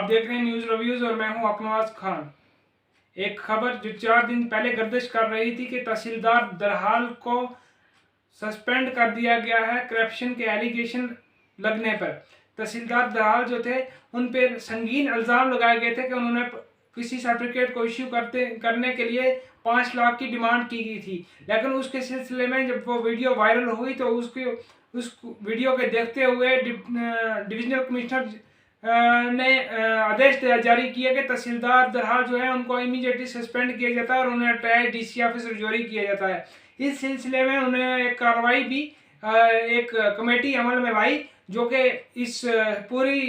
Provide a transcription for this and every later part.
आप देख रहे हैं न्यूज रिव्यूज और मैं हूं अकनवाज खान। एक खबर जो 4 दिन पहले गर्दिश कर रही थी कि तहसीलदार दरहाल को सस्पेंड कर दिया गया है करप्शन के एलिगेशन लगने पर। तहसीलदार दरहाल जो थे उन पर संगीन इल्ज़ाम लगाए गए थे कि उन्होंने किसी सर्टिफिकेट को इश्यू करने के लिए 5 लाख की डिमांड की गई थी। लेकिन उसके सिलसिले में जब वो वीडियो वायरल हुई तो उस वीडियो के देखते हुए डिविजनल कमिश्नर ने आदेश जारी किया कि तहसीलदार दरहाल जो है उनको इमीडिएटली सस्पेंड किया जाता है और उन्हें अटैच डीसी ऑफिस जारी किया जाता है। इस सिलसिले में उन्हें एक कार्रवाई भी एक कमेटी अमल में लाई जो कि इस पूरी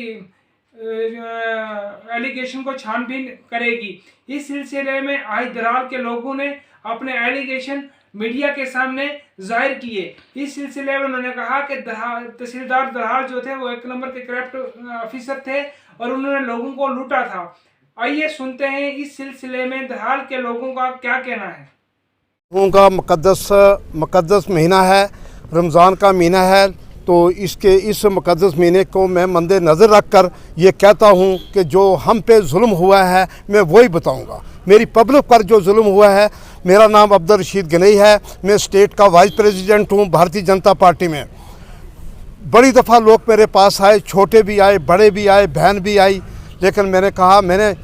एलिगेशन को छानबीन करेगी। इस सिलसिले में आज दरहाल के लोगों ने अपने एलिगेशन मीडिया के सामने जाहिर किए। इस सिलसिले में उन्होंने कहा कि तहसीलदार दरहाल जो थे वो 1 नंबर के करप्ट ऑफिसर थे और उन्होंने लोगों को लूटा था। आइए सुनते हैं इस सिलसिले में दरहाल के लोगों का क्या कहना है। लोगों का मुकद्दस महीना है, रमज़ान का महीना है, तो इस मुकद्दस महीने को मैं मद्दे नज़र रख कर ये कहता हूँ कि जो हम पे जुल्म हुआ है मैं वही बताऊँगा। मेरी पब्लिक पर जो जुल्म हुआ है, मेरा नाम अब्दुल रशीद गनई है, मैं स्टेट का वाइस प्रेसिडेंट हूँ भारतीय जनता पार्टी में। बड़ी दफ़ा लोग मेरे पास आए, छोटे भी आए, बड़े भी आए, बहन भी आई, लेकिन मैंने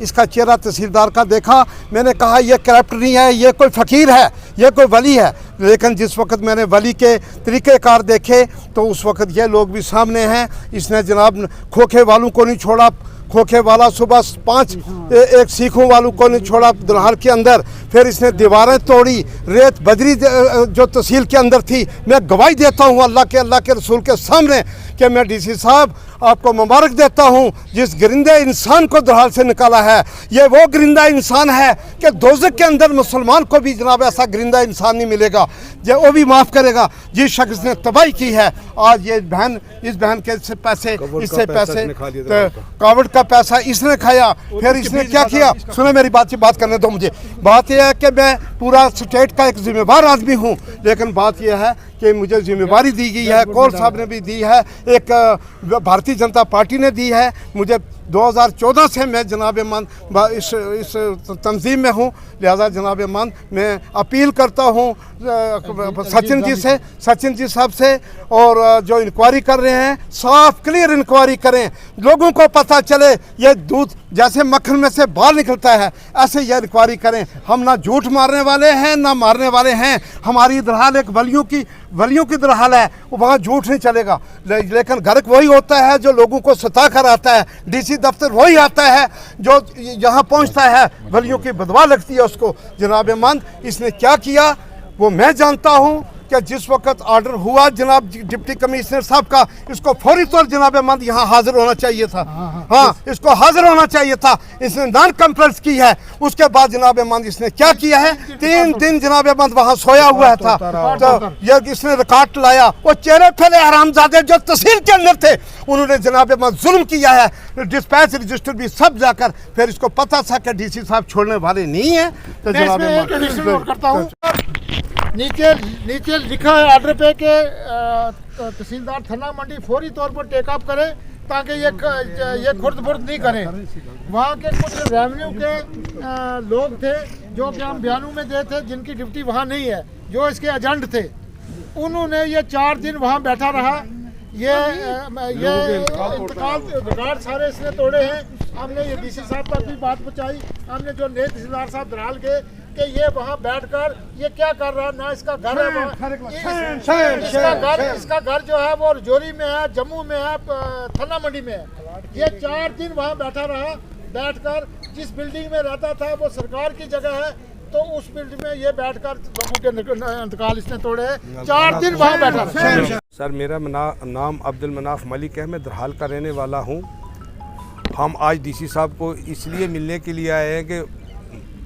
इसका चेहरा तहसीलदार का देखा, मैंने कहा ये करप्ट नहीं है, ये कोई फ़कीर है, ये कोई वली है। लेकिन जिस वक्त मैंने वली के तरीक़ेकार देखे तो उस वक्त ये लोग भी सामने हैं। इसने जनाब खोखे वालों को नहीं छोड़ा, खोखे वाला सुबह 5 एक सीखों वालों को नहीं छोड़ा दरहाल के अंदर, फिर इसने दीवारें तोड़ी, रेत बजरी जो तहसील के अंदर थी। मैं गवाही देता हूँ अल्लाह के रसूल के सामने कि मैं डीसी साहब आपको मुबारक देता हूँ जिस गरिंदे इंसान को दरहाल से निकाला है। ये वो गरिंदा इंसान है कि दोज़ख के अंदर मुसलमान को भी जनाब ऐसा गरिंदा इंसान नहीं मिलेगा जो वो भी माफ़ करेगा। जिस शख्स ने तबाही की है, आज ये इस बहन के पैसे, इससे पैसे, कावड़ का पैसा इसने खाया। फिर इसने क्या किया, सुनो मेरी बात करने दो मुझे। बात यह है कि मैं पूरा स्टेट का एक जिम्मेवार आदमी हूँ, लेकिन बात यह है कि मुझे जिम्मेवारी दी गई है, कौर साहब ने भी दी है, एक भारतीय जनता पार्टी ने दी है मुझे। 2014 से मैं जनाब मान इस तंजीम में हूँ, लिहाजा जनाब मान मैं अपील करता हूँ सचिन जी साहब से, और जो इंक्वायरी कर रहे हैं साफ क्लियर इंक्वायरी करें, लोगों को पता चले। ये दूध जैसे मक्खन में से बाहर निकलता है ऐसे ये इंक्वायरी करें। हम ना झूठ मारने वाले हैं ना मारने वाले हैं। हमारी दरहाल एक वलियों की दरहाल है, वहाँ झूठ नहीं चलेगा। लेकिन घर वही होता है जो लोगों को सता कर आता है, डीसी दफ्तर वही आता है जो यहाँ पहुँचता है, वलियों की बदवा लगती है उसको। जनाब मान इसने क्या किया वो मैं जानता हूँ कि जिस वक्त ऑर्डर हुआ जनाब डिप्टी कमिश्नर साहब का, इसको फौरी तौर जनाब मान यहाँ हाजिर होना चाहिए था। हाँ, इसको हाजिर होना चाहिए था। इसने नॉन कंप्लेंट की है। उसके बाद जनाब मान इसने क्या किया है, 3 दिन जनाब मान वहाँ सोया हुआ था, तो ये इसने रिकॉर्ड लाया। वो चेहरे फैले हरामजादे जो तहसील के अंदर थे, उन्होंने जनाब मान जुल्म किया है। डिस्पैच रजिस्टर भी सब जाकर फिर इसको पता था कि डीसी साहब छोड़ने वाले नहीं है। तो जनाब नीचे लिखा है ऑर्डर पे कि तहसीलदार थना मंडी फौरी तौर पर टेकअप करे ताकि ये खुर्द-बुर्द नहीं करें। वहाँ के कुछ रेवेन्यू के लोग थे जो कि हम बयानों में दे थे, जिनकी ड्यूटी वहाँ नहीं है, जो इसके एजेंट थे। उन्होंने ये 4 दिन वहाँ बैठा रहा। ये रिकॉर्ड सारे इसने तोड़े हैं। हमने ये डीसी साहब तक भी बात पहुँचाई, हमने जो नए तहसीलदार साहब दरहाल के कि ये वहाँ बैठकर ये क्या कर रहा है। ना इसका घर है, इसका घर जो है वो रजौरी में है, जम्मू में है, थना मंडी में है। ये 4 दिन वहाँ बैठा रहा। बैठकर जिस बिल्डिंग में रहता था वो सरकार की जगह है, तो उस बिल्डिंग में ये बैठकर लोगों के इंतकाल इसने तोड़े हैं। 4 दिन वहाँ बैठा रहा। सर, मेरा नाम अब्दुल मनाफ मलिक है, मैं दरहाल का रहने वाला हूँ। हम आज डीसी साहब को इसलिए मिलने के लिए आए हैं कि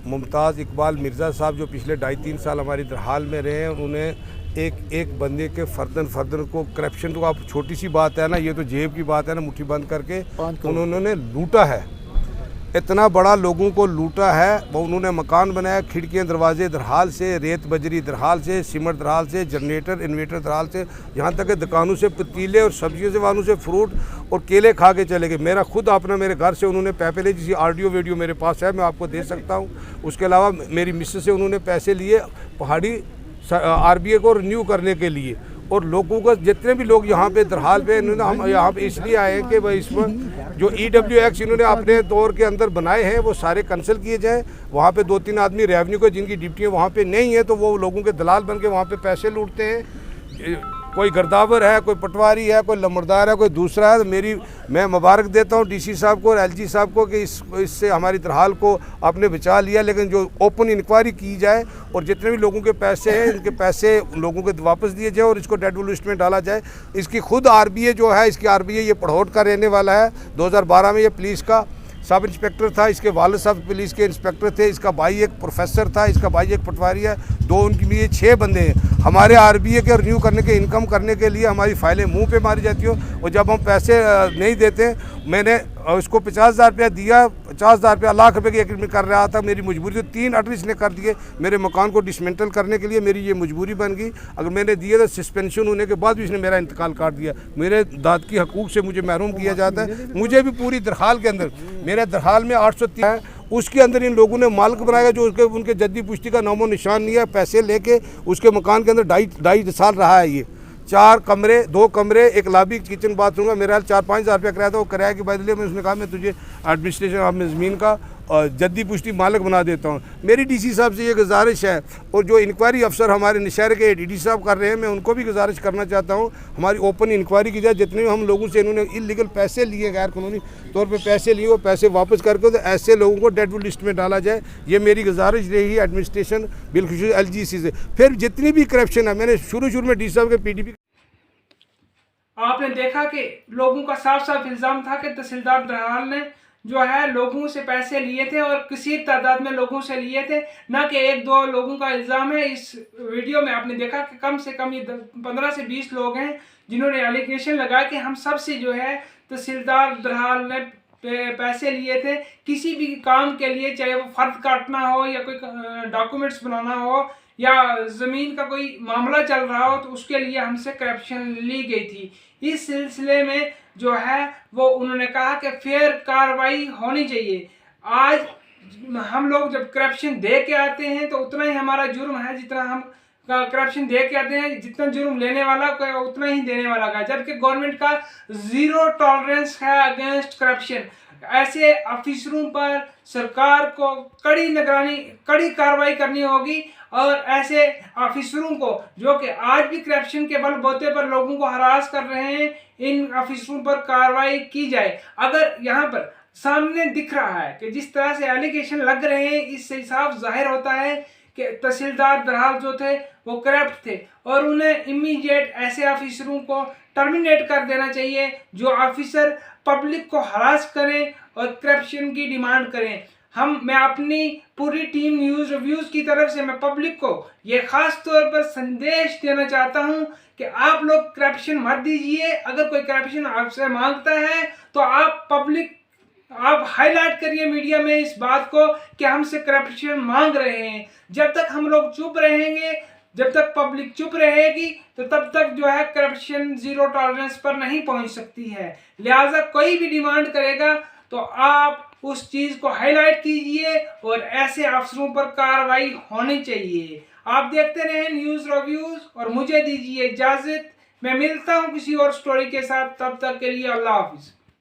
मुमताज़ इकबाल मिर्ज़ा साहब जो पिछले 2.5-3 साल हमारी दरहाल में रहे हैं, उन्हें एक बंदे के फर्दन को करप्शन, तो आप छोटी सी बात है ना, ये तो जेब की बात है ना, मुट्ठी बंद करके उन्होंने लूटा है। इतना बड़ा लोगों को लूटा है। वो उन्होंने मकान बनाया, खिड़कियाँ दरवाजे दरहाल से, रेत बजरी दरहाल से, सीमेंट दरहाल से, जनरेटर इन्वेटर दरहाल से, यहाँ तक कि दुकानों से पतीले और सब्जियों से वालों से फ्रूट और केले खा के चले गए। मेरा खुद अपना मेरे घर से उन्होंने पैसे लिए, जिसकी ऑडियो वीडियो मेरे पास है, मैं आपको दे सकता हूँ। उसके अलावा मेरी मिसेस से उन्होंने पैसे लिए पहाड़ी RBA को रिन्यू करने के लिए। और लोगों का जितने भी लोग यहाँ पे दरहाल पे, इन्होंने हम यहाँ पे इसलिए आए हैं कि भाई इसमें जो EWX इन्होंने अपने दौर के अंदर बनाए हैं वो सारे कैंसिल किए जाएँ। वहाँ पे 2-3 आदमी रेवेन्यू को जिनकी ड्यूटियाँ वहाँ पे नहीं है, तो वो लोगों के दलाल बन के वहाँ पे पैसे लूटते हैं। कोई गर्दावर है, कोई पटवारी है, कोई लम्बरदार है, कोई दूसरा है। तो मैं मुबारक देता हूँ DC साहब को और LG साहब को कि इससे हमारी दरहाल को आपने बचा लिया। लेकिन जो ओपन इंक्वायरी की जाए और जितने भी लोगों के पैसे हैं, इनके पैसे लोगों को वापस दिए जाए और इसको डेडवुड लिस्ट में डाला जाए। इसकी खुद RBA जो है, इसकी RBA ये पढ़ौट का रहने वाला है। 2012 में ये पुलिस का सब इंस्पेक्टर था, इसके वालिद साहब पुलिस के इंस्पेक्टर थे, इसका भाई एक प्रोफेसर था, इसका भाई एक पटवारी है, 2 उनके लिए 6 बंदे हैं। हमारे RBA के रिन्यू करने के इनकम करने के लिए हमारी फाइलें मुंह पे मारी जाती हो, और जब हम पैसे नहीं देते, मैंने उसको 50,000 रुपया दिया, 50,000 रुपया लाख रुपये की एग्रीमेंट कर रहा था। मेरी मजबूरी तो 3 ऑर्डर इसने कर दिए मेरे मकान को डिसमेंटल करने के लिए, मेरी ये मजबूरी बन गई। अगर मैंने दिए तो सस्पेंशन होने के बाद भी इसने मेरा इंतकाल काट दिया। मेरे दाद की हकूक़ से मुझे महरूम किया जाता है। मुझे भी पूरी दरहाल के अंदर, मेरे दरहाल में 803 है, उसके अंदर इन लोगों ने मालिक बनाया जो उनके जद्दी पुश्ती का नामो निशान नहीं है। पैसे लेके उसके मकान के अंदर 2.5 साल रहा है। ये 4 कमरे, 2 कमरे, एक लॉबी, किचन, बाथरूम का मेरा 4-5 हज़ार रुपया किराया था। वो किराए के बदले में उसने कहा मैं तुझे एडमिनिस्ट्रेशन अपने ज़मीन का जद्दी पुश्ती मालिक बना देता हूँ। मेरी DC साहब से ये गुजारिश है, और जो इंक्वायरी अफसर हमारे नशहरे के ADD साहब कर रहे हैं, मैं उनको भी गुजारिश करना चाहता हूँ हमारी ओपन इंक्वायरी की जाए। जितने भी हम लोगों से इन्होंने इलीगल पैसे लिए, गैर कानूनी तौर पे पैसे लिए, वो पैसे वापस करके तो ऐसे लोगों को डेडवुड लिस्ट में डाला जाए। ये मेरी गुजारिश रही एडमिनिस्ट्रेशन, बिलखुसूस LGC से। फिर जितनी भी करप्शन है, मैंने शुरू में DC साहब के PDP आपने देखा कि लोगों का साफ साफ इल्ज़ाम था कि तहसीलदार दरहाल ने जो है लोगों से पैसे लिए थे और किसी तादाद में लोगों से लिए थे, ना कि 1-2 लोगों का इल्ज़ाम है। इस वीडियो में आपने देखा कि कम से कम ये 15 से 20 लोग हैं जिन्होंने एलिगेशन लगाया कि हम सबसे जो है तहसीलदार दरहाल ने पैसे लिए थे किसी भी काम के लिए, चाहे वो फर्द काटना हो या कोई डॉक्यूमेंट्स बनाना हो या ज़मीन का कोई मामला चल रहा हो, तो उसके लिए हमसे करप्शन ली गई थी। इस सिलसिले में जो है वो उन्होंने कहा कि फेयर कार्रवाई होनी चाहिए। आज हम लोग जब करप्शन दे के आते हैं तो उतना ही हमारा जुर्म है, जितना हम करप्शन दे के आते हैं, जितना जुर्म लेने वाला का उतना ही देने वाला का। जबकि गवर्नमेंट का 0 टॉलरेंस है अगेंस्ट करप्शन। ऐसे ऑफिसरों पर सरकार को कड़ी निगरानी, कड़ी कार्रवाई करनी होगी, और ऐसे ऑफिसरों को जो कि आज भी करप्शन के बलबूते पर लोगों को हरास कर रहे हैं, इन ऑफिसरों पर कार्रवाई की जाए। अगर यहाँ पर सामने दिख रहा है कि जिस तरह से एलिगेशन लग रहे हैं, इससे साफ जाहिर होता है कि तहसीलदार दरहाल जो थे वो करप्ट थे, और उन्हें इमीडिएट ऐसे ऑफिसरों को टर्मिनेट कर देना चाहिए जो ऑफिसर पब्लिक को हरास करें और करप्शन की डिमांड करें। मैं अपनी पूरी टीम न्यूज़ रिव्यूज़ की तरफ से मैं पब्लिक को ये ख़ास तौर पर संदेश देना चाहता हूँ कि आप लोग करप्शन मत दीजिए। अगर कोई करप्शन आपसे मांगता है तो आप हाईलाइट करिए मीडिया में इस बात को कि हमसे करप्शन मांग रहे हैं। जब तक हम लोग चुप रहेंगे, जब तक पब्लिक चुप रहेगी, तो तब तक जो है करप्शन 0 टॉलरेंस पर नहीं पहुंच सकती है। लिहाजा कोई भी डिमांड करेगा तो आप उस चीज़ को हाईलाइट कीजिए और ऐसे अफसरों पर कार्रवाई होनी चाहिए। आप देखते रहें न्यूज़ रिव्यूज़ और मुझे दीजिए इजाज़त। मैं मिलता हूं किसी और स्टोरी के साथ, तब तक के लिए अल्लाह हाफिज़।